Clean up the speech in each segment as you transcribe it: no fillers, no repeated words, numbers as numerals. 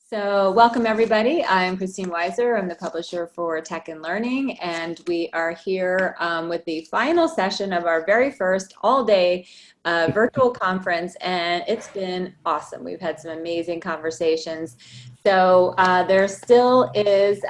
So welcome everybody. I'm Christine Weiser. I'm the publisher for Tech and Learning, and we are here with the final session of our very first all-day virtual conference, and it's been awesome. We've had some amazing conversations. So there still is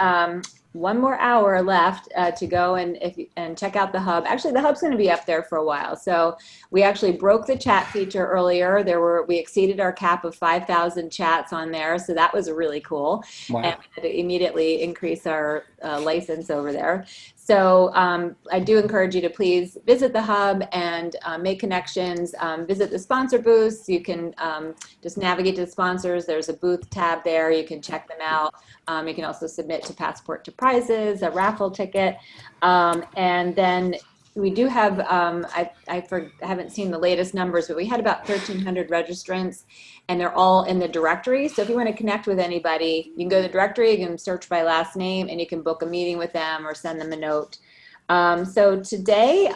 one more hour left to go and check out the hub. Actually, the hub's going to be up there for a while. So we actually broke the chat feature earlier. We exceeded our cap of 5,000 chats on there, so that was really cool. Wow. And we had to immediately increase our license over there. So I do encourage you to please visit the hub and make connections. Visit the sponsor booths. You can just navigate to the sponsors. There's a booth tab there. You can check them out. You can also submit to Passport to Prizes, a raffle ticket, and then we do have, I haven't seen the latest numbers, but we had about 1,300 registrants, and they're all in the directory. So if you want to connect with anybody, you can go to the directory, you can search by last name, and you can book a meeting with them or send them a note. So today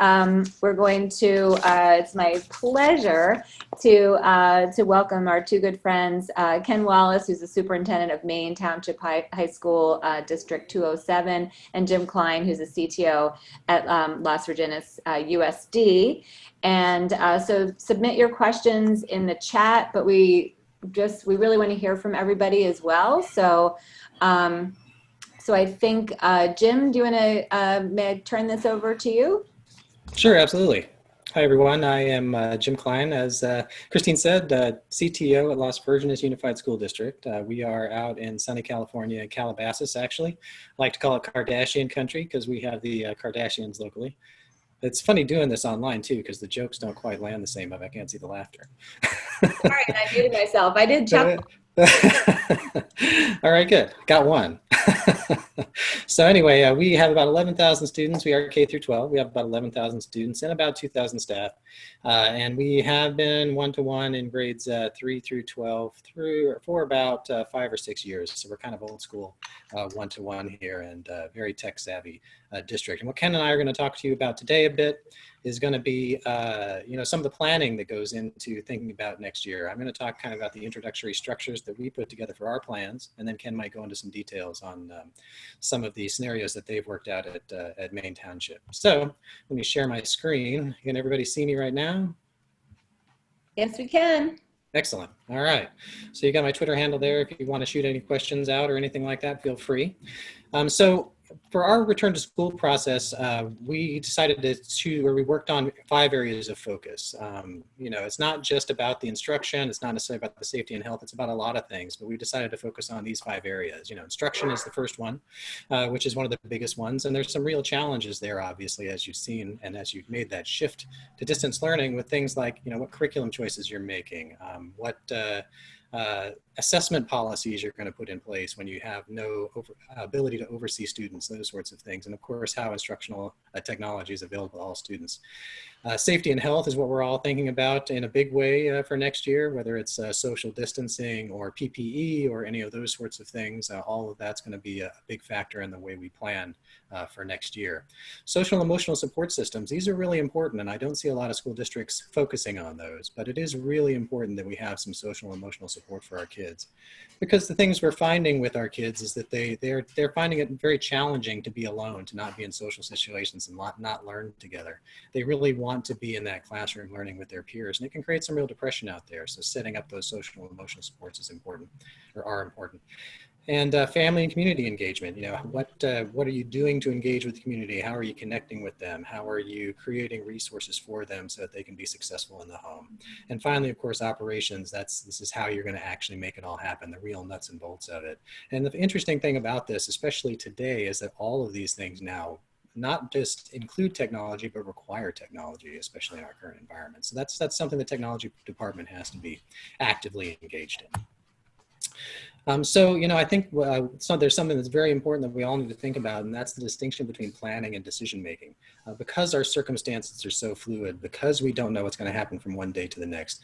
we're going to, it's my pleasure to welcome our two good friends, Ken Wallace, who's the Superintendent of Maine Township High School District 207, and Jim Klein, who's a CTO at Las Virgenes USD. And so submit your questions in the chat, but we really want to hear from everybody as well. So so I think, Jim, do you want to, may I turn this over to you? Sure, absolutely. Hi, everyone. I am Jim Klein, as Christine said, CTO at Las Virgenes Unified School District. We are out in sunny California, Calabasas, actually. I like to call it Kardashian country because we have the Kardashians locally. It's funny doing this online, too, because the jokes don't quite land the same if I can't see the laughter. All right, I muted myself. I did chuckle. All right, good. Got one. So anyway, we have about 11,000 students. We are K through 12. We have about 11,000 students and about 2,000 staff. And we have been one-to-one in grades 3 through 12 for about 5 or 6 years. So we're kind of old school one-to-one here, and very tech savvy district. And what Ken and I are going to talk to you about today a bit is going to be, some of the planning that goes into thinking about next year. I'm going to talk kind of about the introductory structures that we put together for our plans, and then Ken might go into some details on some of the scenarios that they've worked out at Maine Township. So let me share my screen. Can everybody see me right now? Yes, we can. Excellent. All right. So you got my Twitter handle there. If you want to shoot any questions out or anything like that, feel free. So for our return to school process, we decided to choose where we worked on 5 areas of focus. It's not just about the instruction. It's not necessarily about the safety and health. It's about a lot of things, but we decided to focus on these 5 areas. Instruction is the first one, which is one of the biggest ones. And there's some real challenges there, obviously, as you've seen, and as you've made that shift to distance learning with things like, what curriculum choices you're making, what assessment policies you're going to put in place when you have no ability to oversee students, those sorts of things. And of course, how instructional technology is available to all students. Safety and health is what we're all thinking about in a big way for next year, whether it's social distancing or PPE or any of those sorts of things. All of that's going to be a big factor in the way we plan for next year. Social emotional support systems, these are really important, and I don't see a lot of school districts focusing on those, but it is really important that we have some social emotional support for our kids. Because the things we're finding with our kids is that they're finding it very challenging to be alone, to not be in social situations and not learn together. They really want to be in that classroom learning with their peers, and it can create some real depression out there. So setting up those social and emotional supports is important, or are important. And family and community engagement, what are you doing to engage with the community? How are you connecting with them? How are you creating resources for them so that they can be successful in the home? And finally, of course, operations. This is how you're going to actually make it all happen, the real nuts and bolts of it. And the interesting thing about this, especially today, is that all of these things now not just include technology, but require technology, especially in our current environment. So that's something the technology department has to be actively engaged in. I think there's something that's very important that we all need to think about, and that's the distinction between planning and decision making. Because our circumstances are so fluid, because we don't know what's going to happen from one day to the next.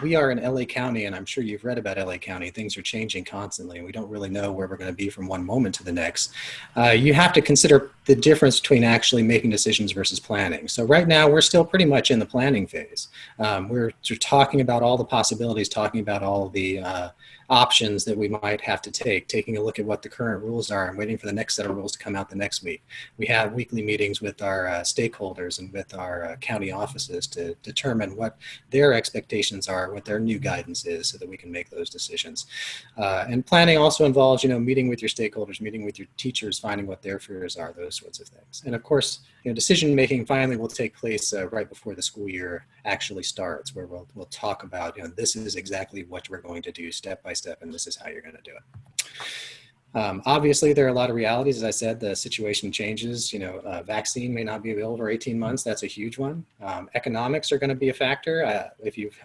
We are in LA County, and I'm sure you've read about LA County. Things are changing constantly, and we don't really know where we're going to be from one moment to the next. You have to consider the difference between actually making decisions versus planning. So right now we're still pretty much in the planning phase. We're talking about all the possibilities, talking about all the options that we might have to take, taking a look at what the current rules are and waiting for the next set of rules to come out the next week. We have weekly meetings with our stakeholders and with our county offices to determine what their expectations are, what their new guidance is, so that we can make those decisions. And planning also involves, meeting with your stakeholders, meeting with your teachers, finding what their fears are, those sorts of things. And of course, decision making finally will take place right before the school year actually starts, where we'll talk about, this is exactly what we're going to do step by step, and this is how you're going to do it. Obviously, there are a lot of realities. As I said, the situation changes. Vaccine may not be available for 18 months. That's a huge one. Economics are going to be a factor. If you've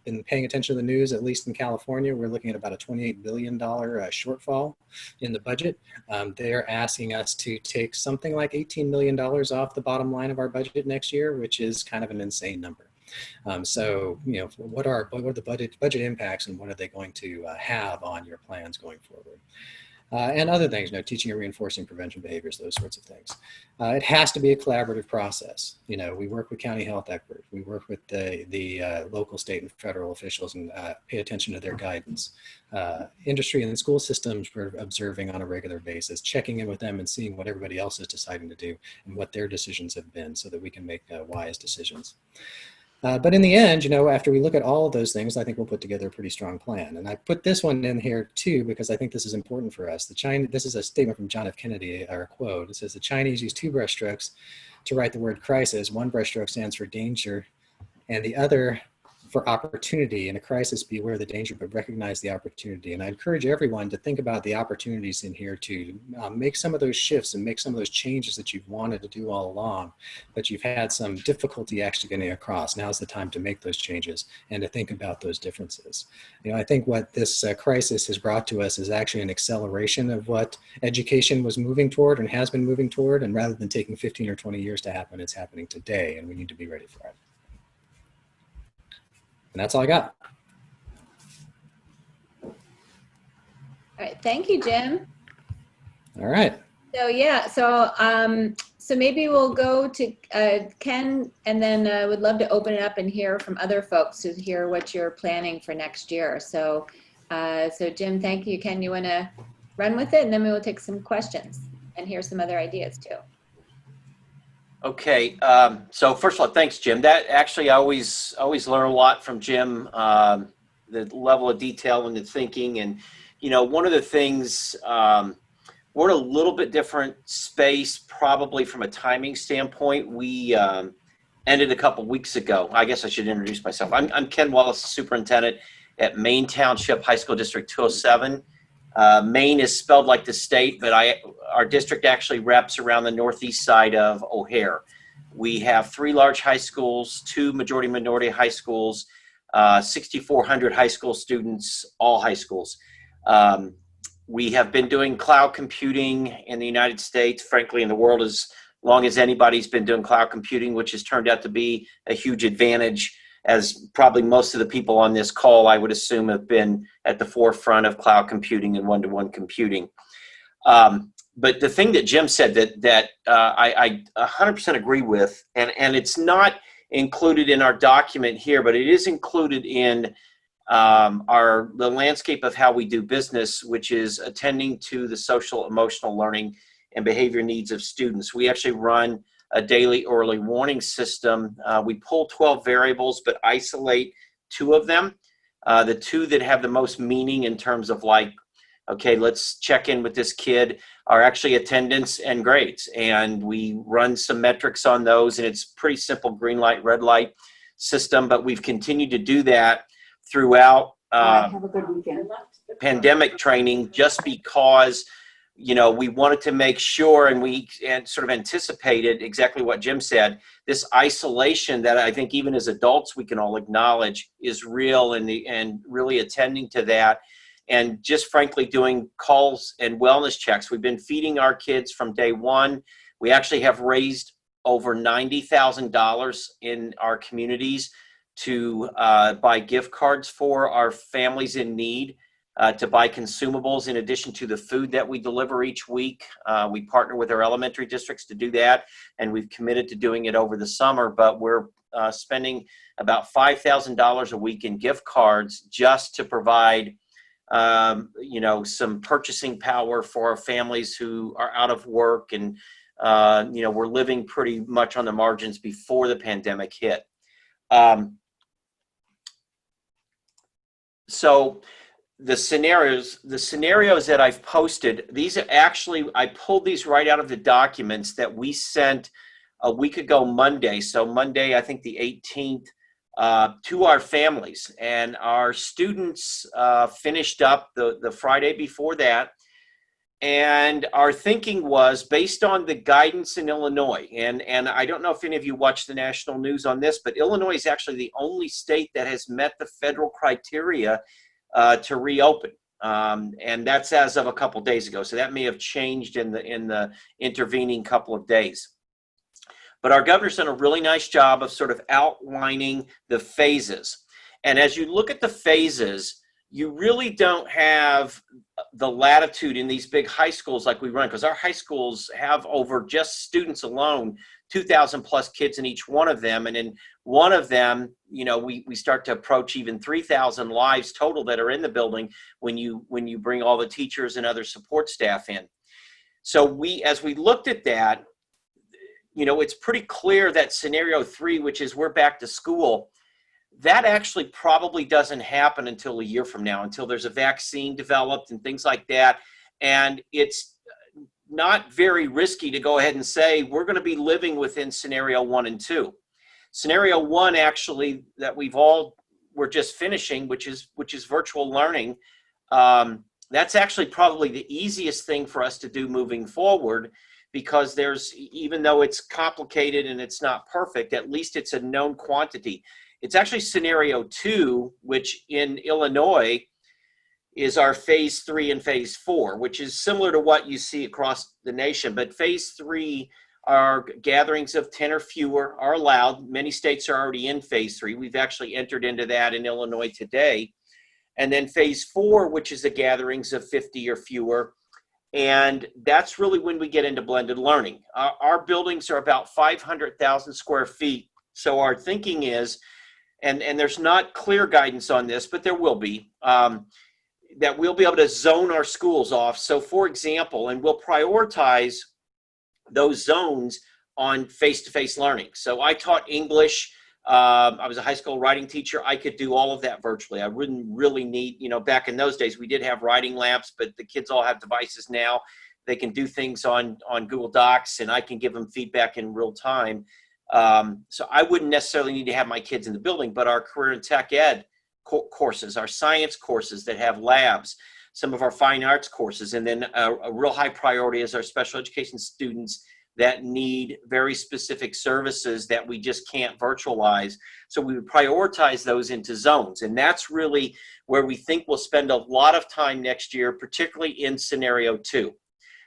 been paying attention to the news, at least in California, we're looking at about a $28 billion shortfall in the budget. They're asking us to take something like $18 million off the bottom line of our budget next year, which is kind of an insane number. So, what are the budget impacts, and what are they going to have on your plans going forward? And other things, teaching and reinforcing prevention behaviors, those sorts of things. It has to be a collaborative process. We work with county health experts. We work with the local, state, and federal officials and pay attention to their guidance. Industry and school systems we're observing on a regular basis, checking in with them and seeing what everybody else is deciding to do and what their decisions have been, so that we can make wise decisions. But in the end, after we look at all of those things, I think we'll put together a pretty strong plan. And I put this one in here too, because I think this is important for us. This is a statement from John F. Kennedy, or a quote. It says, "The Chinese use two brushstrokes to write the word crisis. One brushstroke stands for danger, and the other for opportunity. In a crisis, beware the danger, but recognize the opportunity." And I encourage everyone to think about the opportunities in here to make some of those shifts and make some of those changes that you've wanted to do all along, but you've had some difficulty actually getting across. Now's the time to make those changes and to think about those differences. I think what this crisis has brought to us is actually an acceleration of what education was moving toward and has been moving toward. And rather than taking 15 or 20 years to happen, it's happening today, and we need to be ready for it. And that's all I got. All right, thank you, Jim. All right. So maybe we'll go to Ken, and then would love to open it up and hear from other folks to hear what you're planning for next year. So Jim, thank you. Ken, you want to run with it, and then we will take some questions and hear some other ideas too. Okay, so first of all, thanks, Jim. That actually, I always learn a lot from Jim, the level of detail and the thinking. And, one of the things, we're in a little bit different space, probably from a timing standpoint. We ended a couple weeks ago. I guess I should introduce myself. I'm Ken Wallace, superintendent at Maine Township High School District 207. Maine is spelled like the state, but our district actually wraps around the northeast side of O'Hare. We have 3 large high schools, 2 majority-minority high schools, 6,400 high school students, all high schools. We have been doing cloud computing in the United States, frankly, in the world, as long as anybody's been doing cloud computing, which has turned out to be a huge advantage, as probably most of the people on this call, I would assume, have been at the forefront of cloud computing and one-to-one computing. But the thing that Jim said that I 100% agree with, and it's not included in our document here, but it is included in the landscape of how we do business, which is attending to the social, emotional learning and behavior needs of students. We actually run a daily early warning system. We pull 12 variables, but isolate 2 of them. The 2 that have the most meaning in terms of okay, let's check in with this kid, are actually attendance and grades. And we run some metrics on those, and it's pretty simple green light, red light system, but we've continued to do that throughout Have a good weekend. pandemic training, just because we wanted to make sure, and sort of anticipated exactly what Jim said, this isolation that I think even as adults we can all acknowledge is real, and really attending to that, and just frankly doing calls and wellness checks. We've been feeding our kids from day one. We actually have raised over $90,000 in our communities to buy gift cards for our families in need. to buy consumables in addition to the food that we deliver each week. We partner with our elementary districts to do that, and we've committed to doing it over the summer, but we're spending about $5,000 a week in gift cards just to provide some purchasing power for our families who are out of work and we're living pretty much on the margins before the pandemic hit. So the scenarios that I've posted, these are actually, I pulled these right out of the documents that we sent a week ago Monday. So Monday, I think the 18th, to our families, and our students finished up the Friday before that. And our thinking was based on the guidance in Illinois, and I don't know if any of you watch the national news on this, but Illinois is actually the only state that has met the federal criteria to reopen, and that's as of a couple days ago. So that may have changed in the intervening couple of days. But our governor's done a really nice job of sort of outlining the phases. And as you look at the phases, you really don't have the latitude in these big high schools like we run, because our high schools have over just students alone, 2,000 plus kids in each one of them. And in one of them, we start to approach even 3,000 lives total that are in the building when you bring all the teachers and other support staff in. So as we looked at that, it's pretty clear that scenario 3, which is we're back to school, that actually probably doesn't happen until a year from now, until there's a vaccine developed and things like that. And it's not very risky to go ahead and say we're going to be living within scenario 1 and 2. Scenario 1, actually, that we're just finishing, which is virtual learning. That's actually probably the easiest thing for us to do moving forward, because even though it's complicated and it's not perfect, at least it's a known quantity. It's actually scenario 2, which in Illinois is our phase 3 and phase 4, which is similar to what you see across the nation. But phase 3 are gatherings of 10 or fewer are allowed. Many states are already in phase 3. We've actually entered into that in Illinois today. And then phase 4, which is the gatherings of 50 or fewer. And that's really when we get into blended learning. Our buildings are about 500,000 square feet. So our thinking is, and there's not clear guidance on this, but there will be, that we'll be able to zone our schools off. So for example, and we'll prioritize those zones on face-to-face learning. So I taught English. I was a high school writing teacher. I could do all of that virtually. I wouldn't really need, back in those days, we did have writing labs, but the kids all have devices now. They can do things on Google Docs, and I can give them feedback in real time. So I wouldn't necessarily need to have my kids in the building, but our career and tech ed courses, our science courses that have labs, some of our fine arts courses, and then a real high priority is our special education students that need very specific services that we just can't virtualize. So we would prioritize those into zones. And that's really where we think we'll spend a lot of time next year, particularly in scenario 2,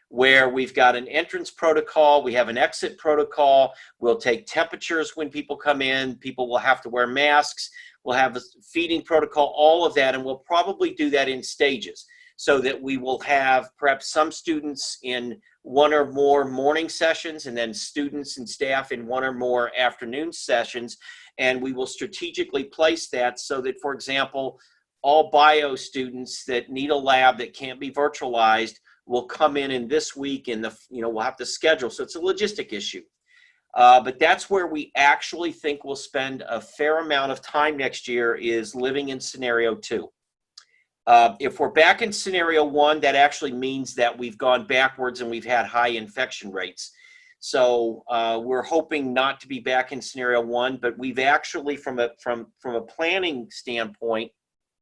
where we've got an entrance protocol, we have an exit protocol, we'll take temperatures when people come in, people will have to wear masks, we'll have a feeding protocol, all of that, and we'll probably do that in stages, so that we will have perhaps some students in one or more morning sessions, and then students and staff in one or more afternoon sessions. And we will strategically place that so that, for example, all bio students that need a lab that can't be virtualized will come in this week, and we'll have to schedule. So it's a logistic issue. But that's where we actually think we'll spend a fair amount of time next year, is living in scenario 2. If we're back in scenario 1, that actually means that we've gone backwards and we've had high infection rates. So we're hoping not to be back in scenario 1, but we've actually, from a planning standpoint,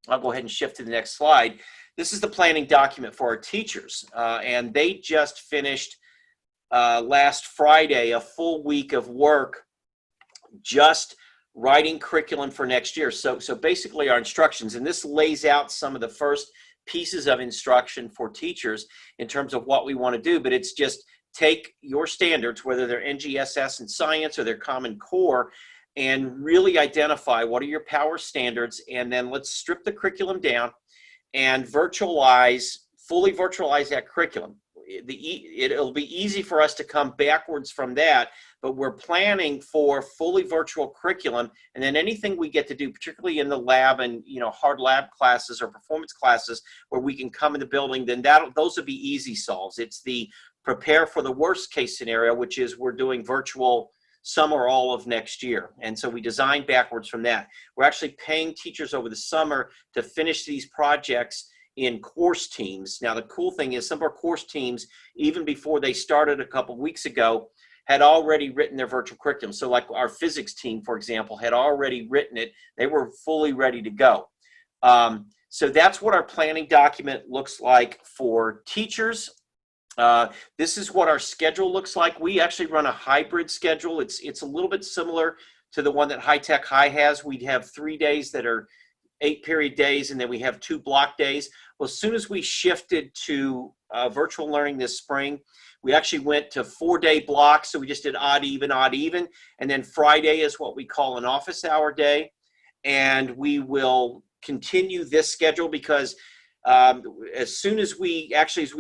I'll go ahead and shift to the next slide. This is the planning document for our teachers, and they just finished last Friday a full week of work just writing curriculum for next year. So basically our instructions, and this lays out some of the first pieces of instruction for teachers in terms of what we want to do, but it's just take your standards, whether they're NGSS and science or their Common Core, and really identify what are your power standards, and then let's strip the curriculum down and fully virtualize that curriculum. It'll be easy for us to come backwards from that, but we're planning for fully virtual curriculum, and then anything we get to do, particularly in the lab and hard lab classes or performance classes where we can come in the building, then those will be easy solves. It's the prepare for the worst case scenario, which is we're doing virtual some or all of next year. And so we design backwards from that. We're actually paying teachers over the summer to finish these projects in course teams. Now, the cool thing is some of our course teams, even before they started a couple of weeks ago, had already written their virtual curriculum. So like our physics team, for example, had already written it. They were fully ready to go. So that's what our planning document looks like for teachers. This is what our schedule looks like. We actually run a hybrid schedule. It's a little bit similar to the one that High Tech High has. We'd have 3 days that are 8-period days, and then we have 2 block days. Well, as soon as we shifted to virtual learning this spring, we actually went to 4-day blocks. So we just did odd, even, and then Friday is what we call an office hour day. And we will continue this schedule because as soon as we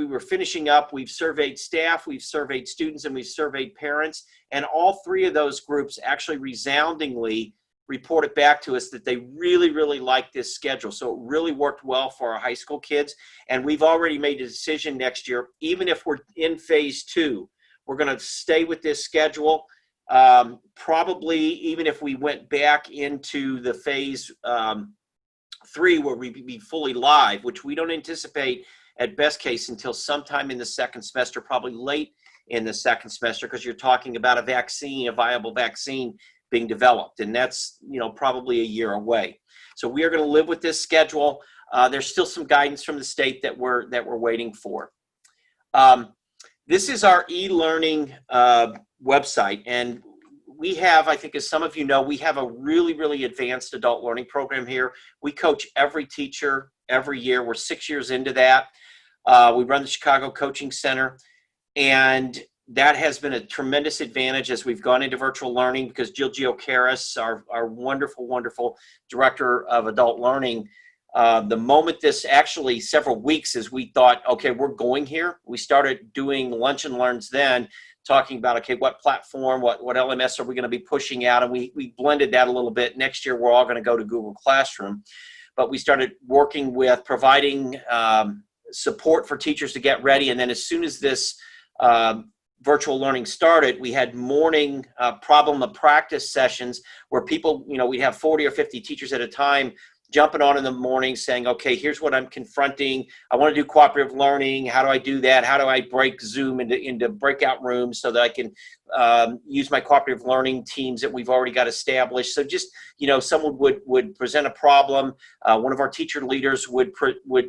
were finishing up, we've surveyed staff, we've surveyed students, and we've surveyed parents, and all 3 of those groups actually resoundingly reported back to us that they really, really like this schedule. So it really worked well for our high school kids, and we've already made a decision next year. Even if we're in phase 2, we're going to stay with this schedule. Probably even if we went back into the phase 3 where we'd be fully live, which we don't anticipate at best case until sometime in the second semester, probably late in the second semester, because you're talking about a viable vaccine being developed, and that's probably a year away. So we are going to live with this schedule. There's still some guidance from the state that we're waiting for. This is our e-learning website, and we have, I think as some of you know, we have a really, really advanced adult learning program here. We coach every teacher every year. We're 6 years into that. We run the Chicago Coaching Center, and that has been a tremendous advantage as we've gone into virtual learning, because Jill Geocaris, our wonderful, wonderful director of adult learning, the moment this actually several weeks as we thought, okay, we're going here, we started doing lunch and learns then, talking about, okay, what platform, what LMS are we going to be pushing out? And we blended that a little bit. Next year, we're all going to go to Google Classroom. But we started working with providing support for teachers to get ready. And then as soon as this virtual learning started, we had morning problem of practice sessions where people, we'd have 40 or 50 teachers at a time jumping on in the morning saying, okay, here's what I'm confronting. I want to do cooperative learning. How do I do that? How do I break Zoom into breakout rooms so that I can use my cooperative learning teams that we've already got established? So just, someone would present a problem. One of our teacher leaders would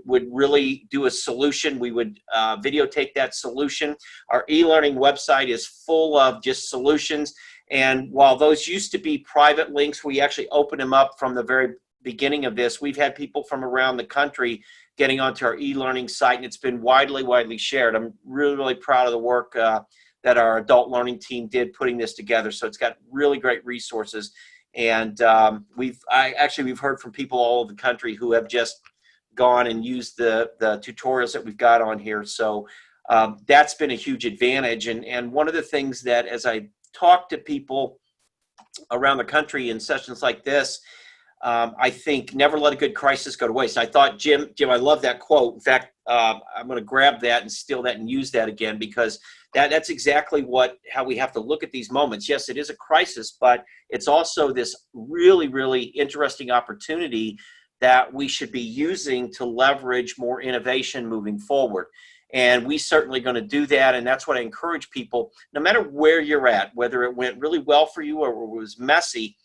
really do a solution. We would videotape that solution. Our e-learning website is full of just solutions. And while those used to be private links, we actually opened them up from the very beginning of this. We've had people from around the country getting onto our e-learning site, and it's been widely shared. I'm really, really proud of the work that our adult learning team did putting this together. So it's got really great resources. And we've heard from people all over the country who have just gone and used the tutorials that we've got on here. So that's been a huge advantage. And one of the things that, as I talk to people around the country in sessions like this, I think never let a good crisis go to waste. I thought, Jim, I love that quote. In fact, I'm going to grab that and steal that and use that again, because that's exactly how we have to look at these moments. Yes, it is a crisis, but it's also this really, really interesting opportunity that we should be using to leverage more innovation moving forward. And we certainly going to do that. And that's what I encourage people, no matter where you're at, whether it went really well for you or it was messy,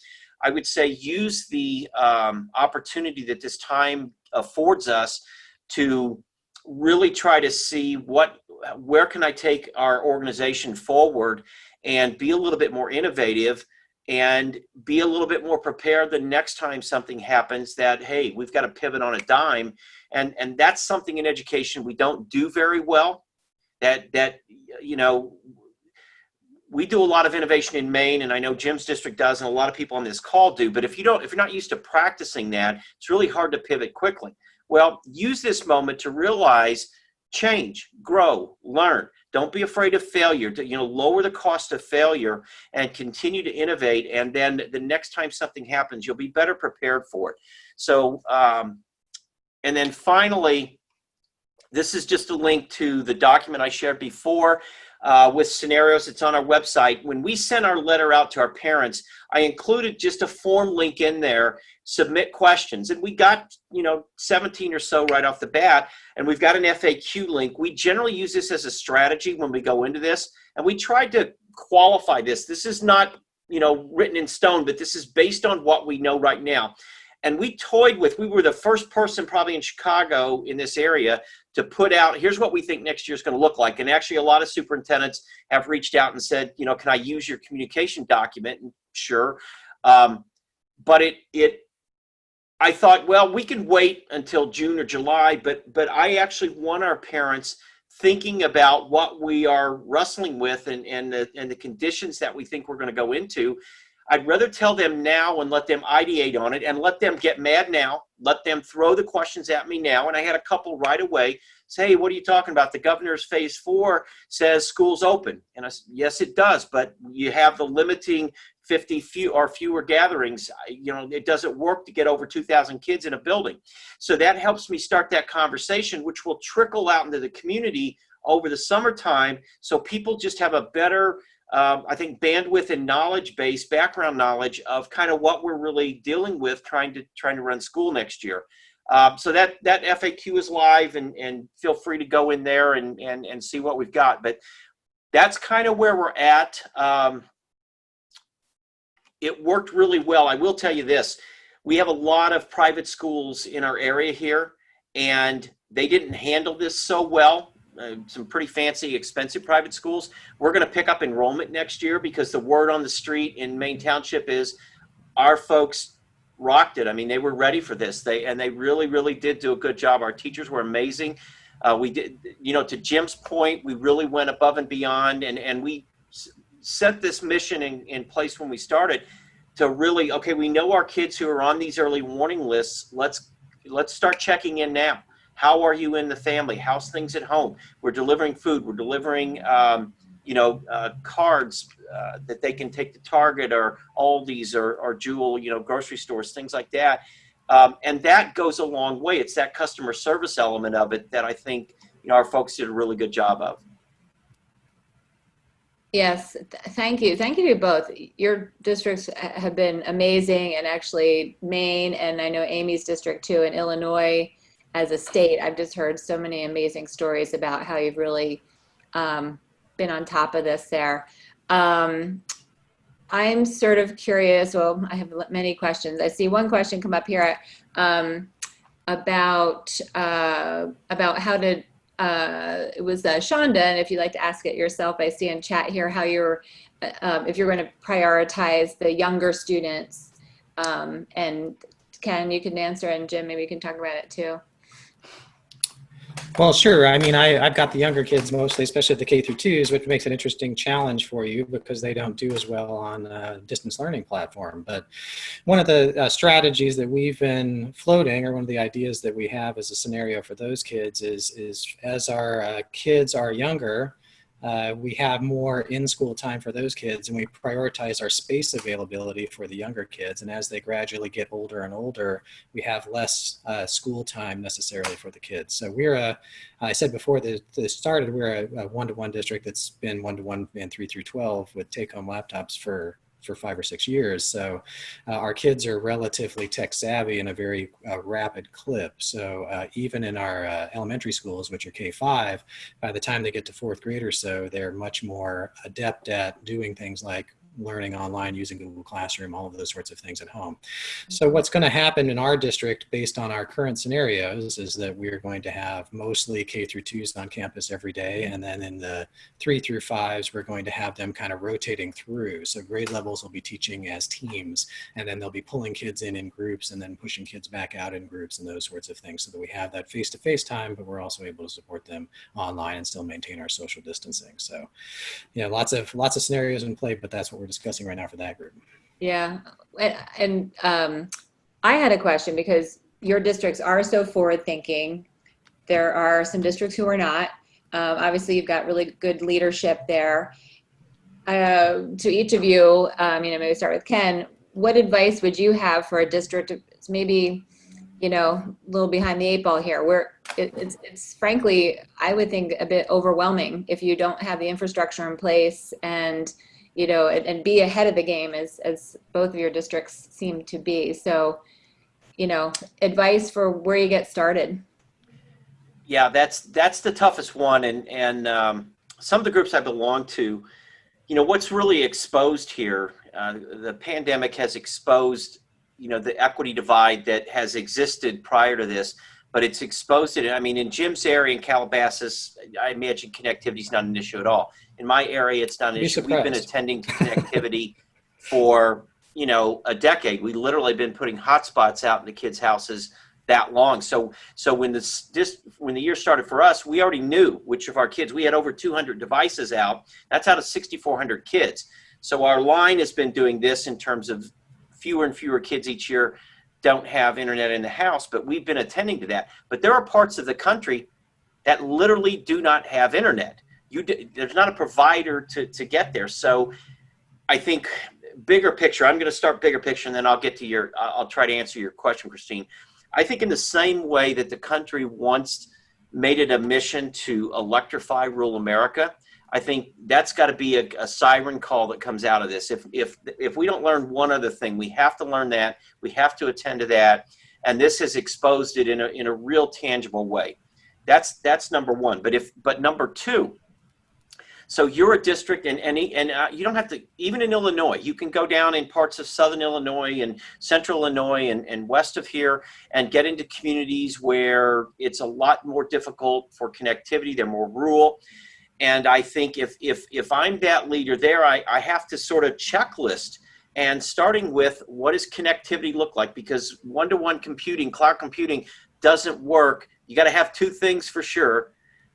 I would say use the opportunity that this time affords us to really try to see where can I take our organization forward and be a little bit more innovative and be a little bit more prepared the next time something happens that, hey, we've got to pivot on a dime. And that's something in education we don't do very well. We do a lot of innovation in Maine, and I know Jim's district does, and a lot of people on this call do. But if you're not used to practicing that, it's really hard to pivot quickly. Well, use this moment to realize, change, grow, learn. Don't be afraid of failure. To, lower the cost of failure and continue to innovate. And then the next time something happens, you'll be better prepared for it. So, and then finally, this is just a link to the document I shared before with scenarios. It's on our website. When we sent our letter out to our parents, I included just a form link in there, submit questions. And we got, 17 or so right off the bat. And we've got an FAQ link. We generally use this as a strategy when we go into this. And we tried to qualify this. This is not, written in stone, but this is based on what we know right now. And we toyed with, we were the first person probably in Chicago in this area to put out, here's what we think next year is going to look like. And actually a lot of superintendents have reached out and said, can I use your communication document? And sure. But I thought, well, we can wait until June or July, but I actually want our parents thinking about what we are wrestling with and the conditions that we think we're going to go into. I'd rather tell them now and let them ideate on it and let them get mad now. Let them throw the questions at me now. And I had a couple right away say, hey, what are you talking about? The governor's phase 4 says schools open. And I said, yes, it does. But you have the limiting 50 fewer gatherings. It doesn't work to get over 2,000 kids in a building. So that helps me start that conversation, which will trickle out into the community over the summertime. So people just have a better I think bandwidth and knowledge base, background knowledge of kind of what we're really dealing with trying to run school next year. So that FAQ is live and feel free to go in there and see what we've got. But that's kind of where we're at. It worked really well. I will tell you this. We have a lot of private schools in our area here, and they didn't handle this so well. Some pretty fancy, expensive private schools. We're going to pick up enrollment next year because the word on the street in Maine Township is our folks rocked it. I mean, they were ready for this. They really, really did do a good job. Our teachers were amazing. We did, to Jim's point, we really went above and beyond, and we set this mission in place when we started to really, okay, we know our kids who are on these early warning lists. Let's start checking in now. How are you in the family? How's things at home? We're delivering food. We're delivering, cards that they can take to Target or Aldi's or Jewel, grocery stores, things like that. And that goes a long way. It's that customer service element of it that I think, our folks did a really good job of. Yes, thank you. Thank you to both. Your districts have been amazing, and actually Maine, and I know Amy's district too, in Illinois. As a state, I've just heard so many amazing stories about how you've really been on top of this there. I'm sort of curious, well, I have many questions. I see one question come up here about how to, it was Shonda, and if you'd like to ask it yourself, I see in chat here how you're, if you're going to prioritize the younger students. And Ken, you can answer, and Jim, maybe you can talk about it too. Well, sure. I mean, I've got the younger kids mostly, especially at the K through 2s, which makes an interesting challenge for you because they don't do as well on a distance learning platform. But one of the strategies that we've been floating, or one of the ideas that we have as a scenario for those kids is as our kids are younger, we have more in-school time for those kids, and we prioritize our space availability for the younger kids. And as they gradually get older and older, we have less school time necessarily for the kids. So we're I said before this started, we're a one-to-one district that's been one-to-one and 3 through 12 with take-home laptops for 5 or 6 years. So our kids are relatively tech savvy in a very rapid clip. So even in our elementary schools, which are K-5, by the time they get to 4th grade or so, they're much more adept at doing things like learning online using Google Classroom, all of those sorts of things at home. So what's going to happen in our district based on our current scenarios is that we're going to have mostly K through 2s on campus every day. And then in the 3 through 5s, we're going to have them kind of rotating through. So grade levels will be teaching as teams, and then they'll be pulling kids in groups and then pushing kids back out in groups and those sorts of things, so that we have that face-to-face time, but we're also able to support them online and still maintain our social distancing. So, lots of scenarios in play, but that's what we're discussing right now for that group. Yeah. And I had a question because, your districts are so forward thinking. There are some districts who are not. Obviously, you've got really good leadership there. To each of you, maybe start with Ken. What advice would you have for a district? It's maybe, a little behind the eight ball here. Where it's frankly, I would think a bit overwhelming if you don't have the infrastructure in place and and be ahead of the game as both of your districts seem to be. So, advice for where you get started. Yeah, that's the toughest one, and some of the groups I belong to, what's really exposed here, the pandemic has exposed, the equity divide that has existed prior to this, but it's exposed it. I mean, in Jim's area in Calabasas, I imagine connectivity is not an issue at all. In my area, it's not an issue. We've been attending to connectivity for, a decade. We literally been putting hotspots out in the kids' houses that long. So when the year started for us, we already knew which of our kids. We had over 200 devices out. That's out of 6,400 kids. So our line has been doing this in terms of fewer and fewer kids each year don't have internet in the house, but we've been attending to that. But there are parts of the country that literally do not have internet. There's not a provider to get there. So I think bigger picture, I'm going to start bigger picture, and then I'll get to I'll try to answer your question, Christine. I think in the same way that the country once made it a mission to electrify rural America, I think that's got to be a siren call that comes out of this. If we don't learn one other thing, we have to learn that. We have to attend to that, and this has exposed it in a real tangible way. That's number one. But number two. So you're a district, and you don't have to, even in Illinois, you can go down in parts of southern Illinois and central Illinois and west of here and get into communities where it's a lot more difficult for connectivity. They're more rural. And I think if I'm that leader there, I have to sort of checklist, and starting with what does connectivity look like? Because one-to-one computing, cloud computing doesn't work. You got to have two things for sure.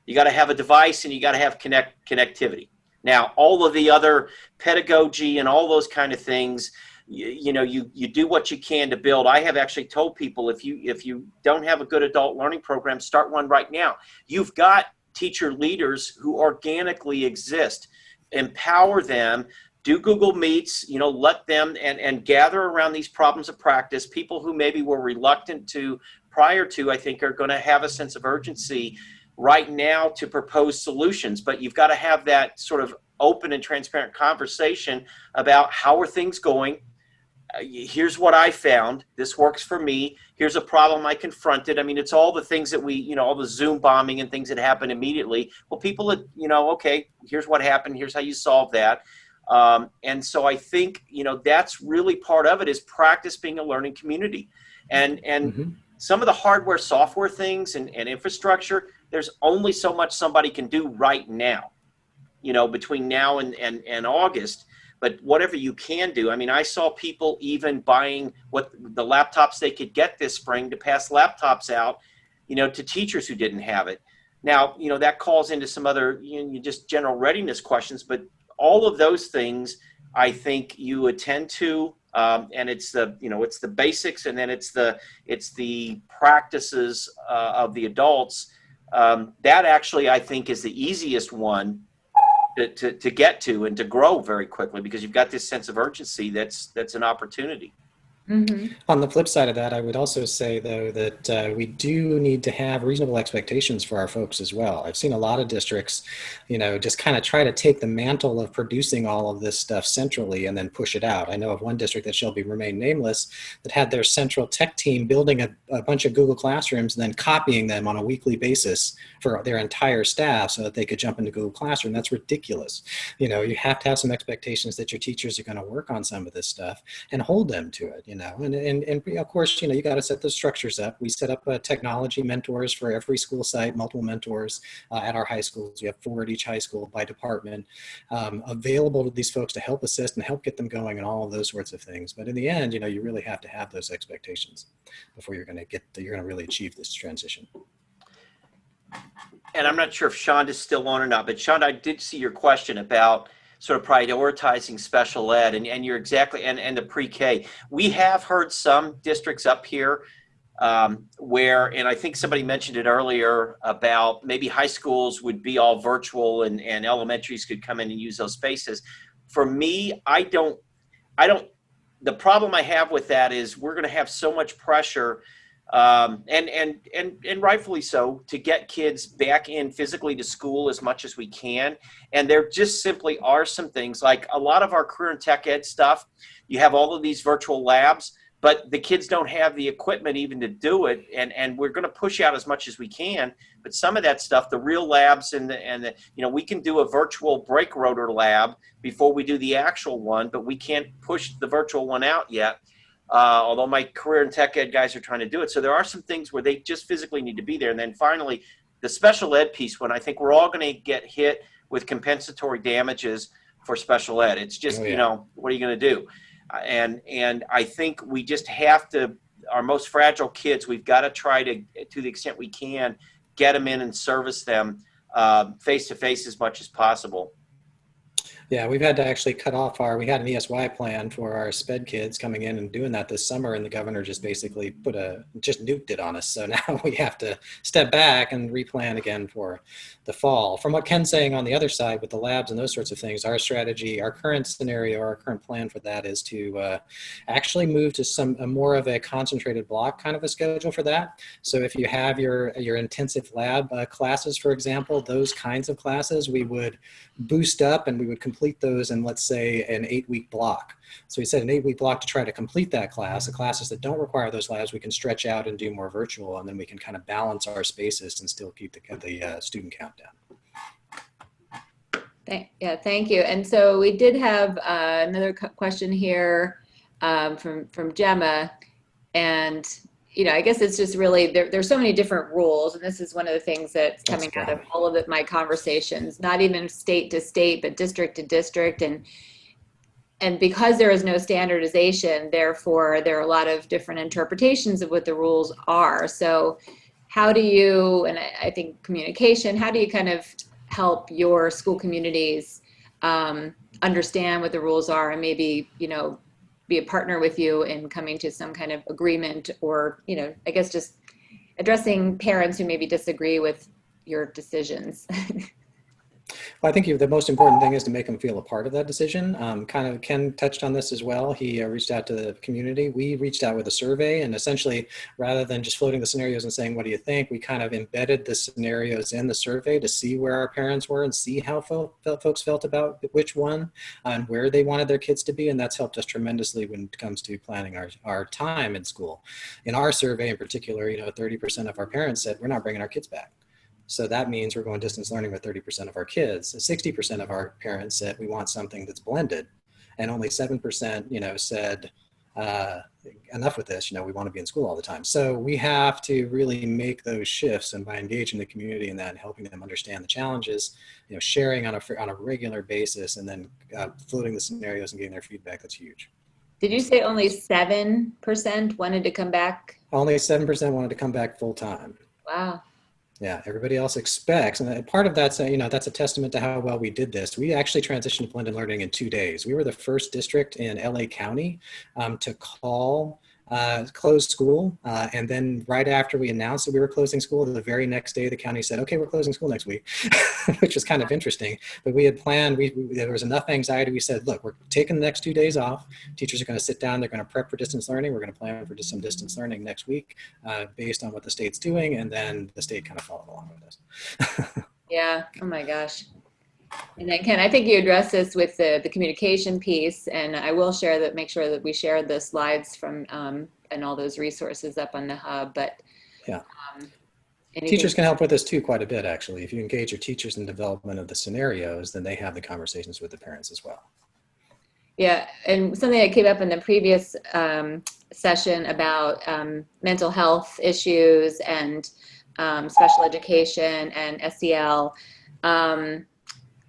You got to have a device, and you got to have connectivity. Now, all of the other pedagogy and all those kind of things, you do what you can to build. I have actually told people, if you don't have a good adult learning program, start one right now. You've got teacher leaders who organically exist. Empower them. Do Google Meets. Let them and gather around these problems of practice. People who maybe were reluctant to prior to, I think, are going to have a sense of urgency right now to propose solutions, but you've got to have that sort of open and transparent conversation about how are things going. Here's what I found. This works for me. Here's a problem I confronted. I mean, it's all the things that all the Zoom bombing and things that happen immediately. Well, people, okay, here's what happened. Here's how you solve that. And so I think, that's really part of it, is practice being a learning community. And some of the hardware, software things and infrastructure, there's only so much somebody can do right now, between now and August. But whatever you can do, I mean, I saw people even buying the laptops they could get this spring to pass laptops out, to teachers who didn't have it. Now, that calls into some other, just general readiness questions, but all of those things, I think you attend to, and it's the basics, and then it's the practices of the adults. That actually, I think, is the easiest one to get to and to grow very quickly, because you've got this sense of urgency that's an opportunity. Mm-hmm. On the flip side of that, I would also say, though, that we do need to have reasonable expectations for our folks as well. I've seen a lot of districts, just kind of try to take the mantle of producing all of this stuff centrally and then push it out. I know of one district that shall remain nameless that had their central tech team building a bunch of Google Classrooms and then copying them on a weekly basis for their entire staff so that they could jump into Google Classroom. That's ridiculous. You have to have some expectations that your teachers are going to work on some of this stuff and hold them to it. And of course, you got to set those structures up. We set up technology mentors for every school site, multiple mentors at our high schools. We have 4 at each high school by department, available to these folks to help assist and help get them going and all of those sorts of things. But in the end, you really have to have those expectations before you're going to really achieve this transition. And I'm not sure if Shonda's still on or not, but Shonda, I did see your question about sort of prioritizing special ed, and you're exactly, and the pre-K. We have heard some districts up here where, and I think somebody mentioned it earlier about maybe high schools would be all virtual and elementaries could come in and use those spaces. For me, the problem I have with that is we're going to have so much pressure, and rightfully so, to get kids back in physically to school as much as we can. And there just simply are some things, like a lot of our career and tech ed stuff, you have all of these virtual labs, but the kids don't have the equipment even to do it. And we're going to push out as much as we can. But some of that stuff, the real labs and the we can do a virtual brake rotor lab before we do the actual one, but we can't push the virtual one out yet. Although my career and tech ed guys are trying to do it. So there are some things where they just physically need to be there. And then finally, the special ed piece, when I think we're all going to get hit with compensatory damages for special ed. It's just, what are you going to do? And I think we just have to, our most fragile kids, we've got to try to the extent we can, get them in and service them face-to-face as much as possible. Yeah, we've had to actually cut off we had an ESY plan for our SPED kids coming in and doing that this summer, and the governor just basically just nuked it on us. So now we have to step back and replan again for the fall. From what Ken's saying on the other side with the labs and those sorts of things, our strategy, our current scenario, our current plan for that is to actually move to more of a concentrated block kind of a schedule for that. So if you have your intensive lab classes, for example, those kinds of classes, we would boost up and we would complete those in, let's say, an 8-week block. So we said an 8-week block to try to complete that class. The classes that don't require those labs, we can stretch out and do more virtual, and then we can kind of balance our spaces and still keep the student count down. Yeah, thank you. And so we did have another question here from Gemma, and I guess it's just really, there's so many different rules, and this is one of the things that's coming out of all of my conversations, not even state to state, but district to district. And because there is no standardization, therefore, there are a lot of different interpretations of what the rules are. So how do you, and I think communication, how do you kind of help your school communities understand what the rules are and maybe, be a partner with you in coming to some kind of agreement, or, I guess just addressing parents who maybe disagree with your decisions? Well, I think the most important thing is to make them feel a part of that decision. Kind of Ken touched on this as well. He reached out to the community. We reached out with a survey, and essentially, rather than just floating the scenarios and saying, what do you think? We kind of embedded the scenarios in the survey to see where our parents were and see how folks felt about which one and where they wanted their kids to be. And that's helped us tremendously when it comes to planning our time in school. In our survey in particular, 30% of our parents said, we're not bringing our kids back. So that means we're going distance learning with 30% of our kids. 60% of our parents said we want something that's blended, and only 7%, said enough with this. We want to be in school all the time. So we have to really make those shifts, and by engaging the community in that and helping them understand the challenges, sharing on a regular basis, and then floating the scenarios and getting their feedback. That's huge. Did you say only 7% wanted to come back? Only 7% wanted to come back full time. Wow. Yeah, everybody else expects, and part of that's that's a testament to how well we did this. We actually transitioned to blended learning in 2 days. We were the first district in LA County to call closed school, and then right after we announced that we were closing school, the very next day the county said, okay, we're closing school next week, which was kind of interesting. But we had planned, there was enough anxiety. We said, look, we're taking the next 2 days off. Teachers are going to sit down, they're going to prep for distance learning. We're going to plan for some distance learning next week based on what the state's doing, and then the state kind of followed along with us. Yeah, oh my gosh. And then Ken, I think you addressed this with the communication piece, and I will make sure that we share the slides from and all those resources up on the hub. But yeah, teachers can help with this too quite a bit, actually. If you engage your teachers in development of the scenarios, then they have the conversations with the parents as well. Yeah, and something that came up in the previous session about mental health issues and special education and SEL.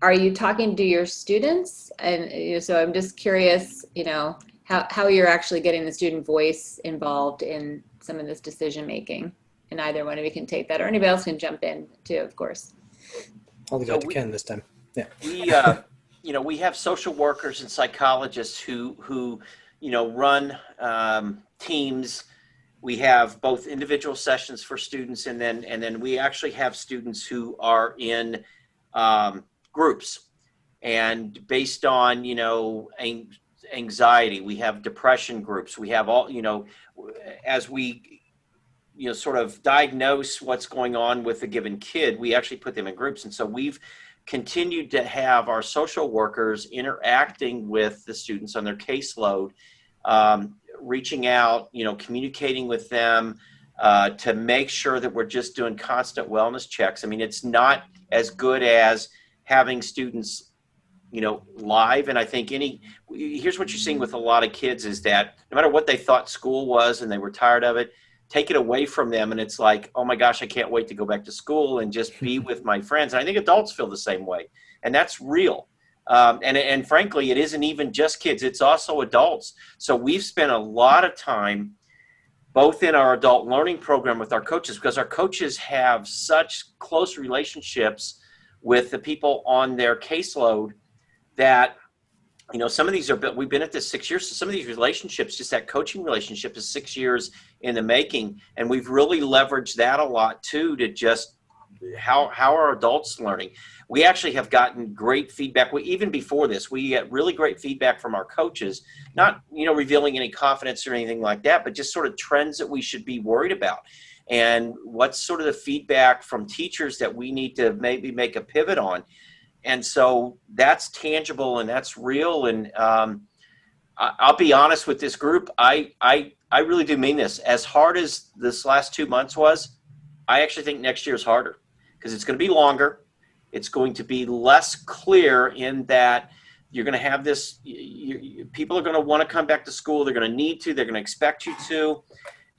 Are you talking to your students? And so I'm just curious, how you're actually getting the student voice involved in some of this decision making. And either one of you can take that, or anybody else can jump in too, of course. I'll leave that to Ken this time. Yeah. We have social workers and psychologists who run teams We have both individual sessions for students, and then we actually have students who are in groups. And based on, anxiety, we have depression groups. We have all, as we, sort of diagnose what's going on with a given kid, we actually put them in groups. And so we've continued to have our social workers interacting with the students on their caseload, reaching out, communicating with them to make sure that we're just doing constant wellness checks. I mean, it's not as good as having students live. And I think here's what you're seeing with a lot of kids is that no matter what they thought school was and they were tired of it, take it away from them. And it's like, oh my gosh, I can't wait to go back to school and just be with my friends. And I think adults feel the same way. And that's real. And frankly, it isn't even just kids, it's also adults. So we've spent a lot of time both in our adult learning program with our coaches, because our coaches have such close relationships with the people on their caseload that, some of these we've been at this 6 years. So some of these relationships, just that coaching relationship is 6 years in the making. And we've really leveraged that a lot too, to just how are adults learning? We actually have gotten great feedback. Even before this, we get really great feedback from our coaches, not, revealing any confidence or anything like that, but just sort of trends that we should be worried about. And what's sort of the feedback from teachers that we need to maybe make a pivot on. And so that's tangible and that's real. And I'll be honest with this group. I really do mean this. As hard as this last 2 months was, I actually think next year is harder because it's going to be longer. It's going to be less clear in that you're going to have this. People are going to want to come back to school. They're going to need to. They're going to expect you to.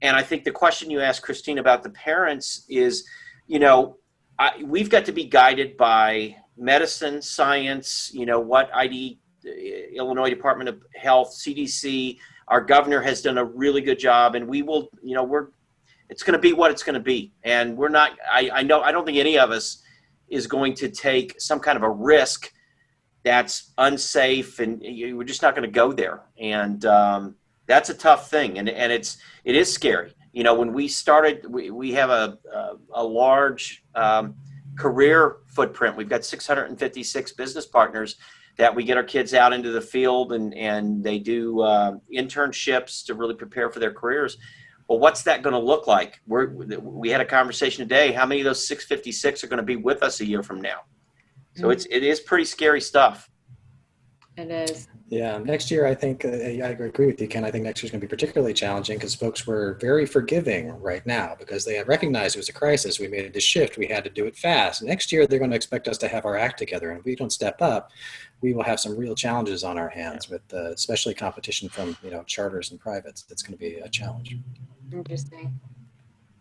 And I think the question you asked, Christine, about the parents is, we've got to be guided by medicine, science, what Illinois Department of Health, CDC, our governor has done a really good job, and we will, it's going to be what it's going to be. And we're not, I don't think any of us is going to take some kind of a risk that's unsafe, and we're just not going to go there. And that's a tough thing. And it is scary. When we started, we have a large career footprint. We've got 656 business partners that we get our kids out into the field and they do internships to really prepare for their careers. Well, what's that going to look like? We had a conversation today. How many of those 656 are going to be with us a year from now? So it is pretty scary stuff. It is. Yeah, next year, I think, I agree with you, Ken. I think next year is going to be particularly challenging because folks were very forgiving right now because they had recognized it was a crisis. We made this shift. We had to do it fast. Next year, they're going to expect us to have our act together. And if we don't step up, we will have some real challenges on our hands with especially competition from, charters and privates. That's going to be a challenge. Interesting.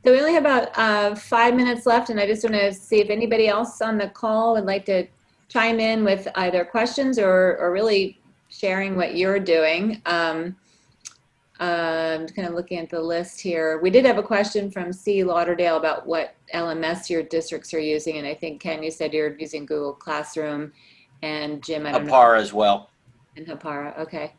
So we only have about 5 minutes left, and I just want to see if anybody else on the call would like to chime in with either questions or really sharing what you're doing. I'm kind of looking at the list here. We did have a question from C. Lauderdale about what LMS your districts are using, and I think, Ken, you said you're using Google Classroom, and Jim, I don't know. Hapara as well. And Hapara, okay.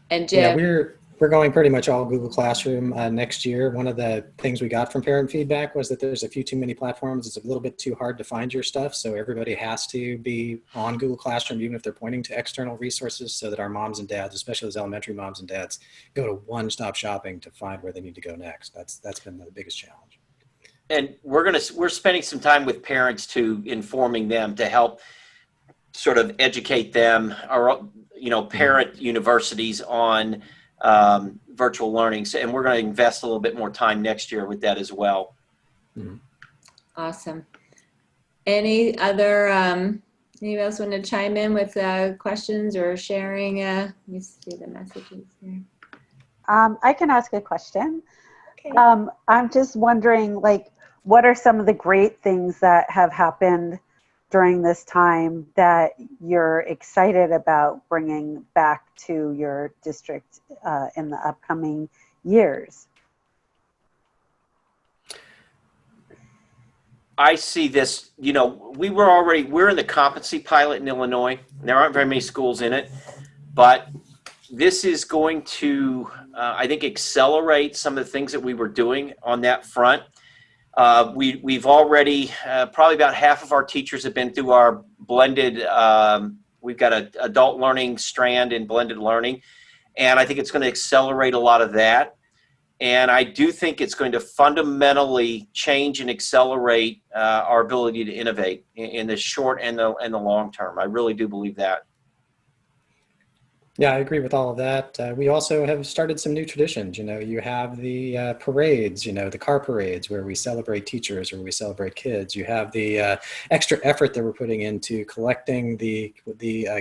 And Jim? Yeah, we're going pretty much all Google Classroom next year. One of the things we got from parent feedback was that there's a few too many platforms. It's a little bit too hard to find your stuff. So everybody has to be on Google Classroom, even if they're pointing to external resources, so that our moms and dads, especially those elementary moms and dads, go to one-stop shopping to find where they need to go next. That's been the biggest challenge. And we're spending some time with parents to informing them to help sort of educate them, or parent universities on virtual learning. So, and we're going to invest a little bit more time next year with that as well. Mm-hmm. Awesome. Anybody else want to chime in with questions or sharing? Let me see the messages here. I can ask a question. Okay. I'm just wondering, what are some of the great things that have happened during this time that you're excited about bringing back to your district in the upcoming years? I see this, we're in the competency pilot in Illinois. There aren't very many schools in it, but this is going to, I think, accelerate some of the things that we were doing on that front. We've already, probably about half of our teachers have been through our blended, we've got an adult learning strand in blended learning. And I think it's going to accelerate a lot of that. And I do think it's going to fundamentally change and accelerate our ability to innovate in the short and the long term. I really do believe that. Yeah, I agree with all of that. We also have started some new traditions. You know, you have the parades, you know, the car parades where we celebrate teachers or we celebrate kids. You have the extra effort that we're putting into collecting the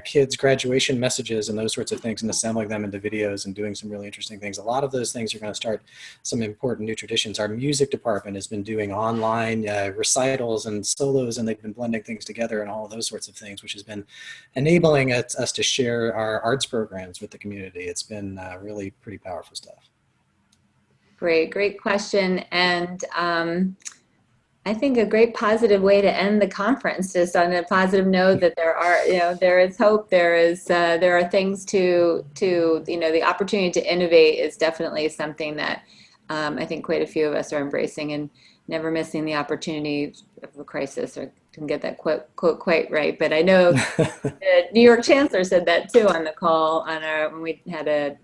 kids' graduation messages and those sorts of things and assembling them into videos and doing some really interesting things. A lot of those things are going to start some important new traditions. Our music department has been doing online recitals and solos, and they've been blending things together and all of those sorts of things, which has been enabling us to share our arts programs with the community. It's been really pretty powerful stuff. Great question. And I think a great positive way to end the conference, just on a positive note, that there are, you know, there is hope. There are things to, you know, the opportunity to innovate is definitely something that I think quite a few of us are embracing, and never missing the opportunity of a crisis, or didn't get that quote quite right, but I know the New York Chancellor said that too on the call when we had a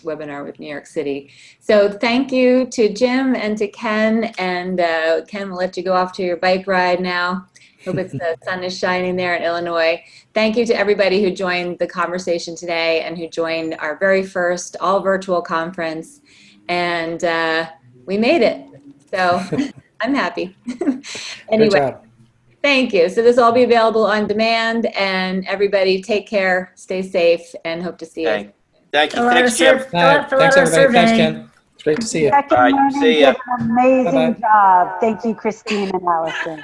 webinar with New York City. So thank you to Jim and to Ken, and Ken, we'll let you go off to your bike ride now. Hope the sun is shining there in Illinois. Thank you to everybody who joined the conversation today and who joined our very first all virtual conference, and we made it. So I'm happy. Anyway. Good job. Thank you. So this will all be available on demand, and everybody take care, stay safe, and hope to see you. Okay. Thank you. Thanks, Jim. Thanks, everybody. Thanks, Ken. It's great to see you. Second All right, Learning see ya. did an amazing Bye-bye. job. Thank you, Christine and Allison.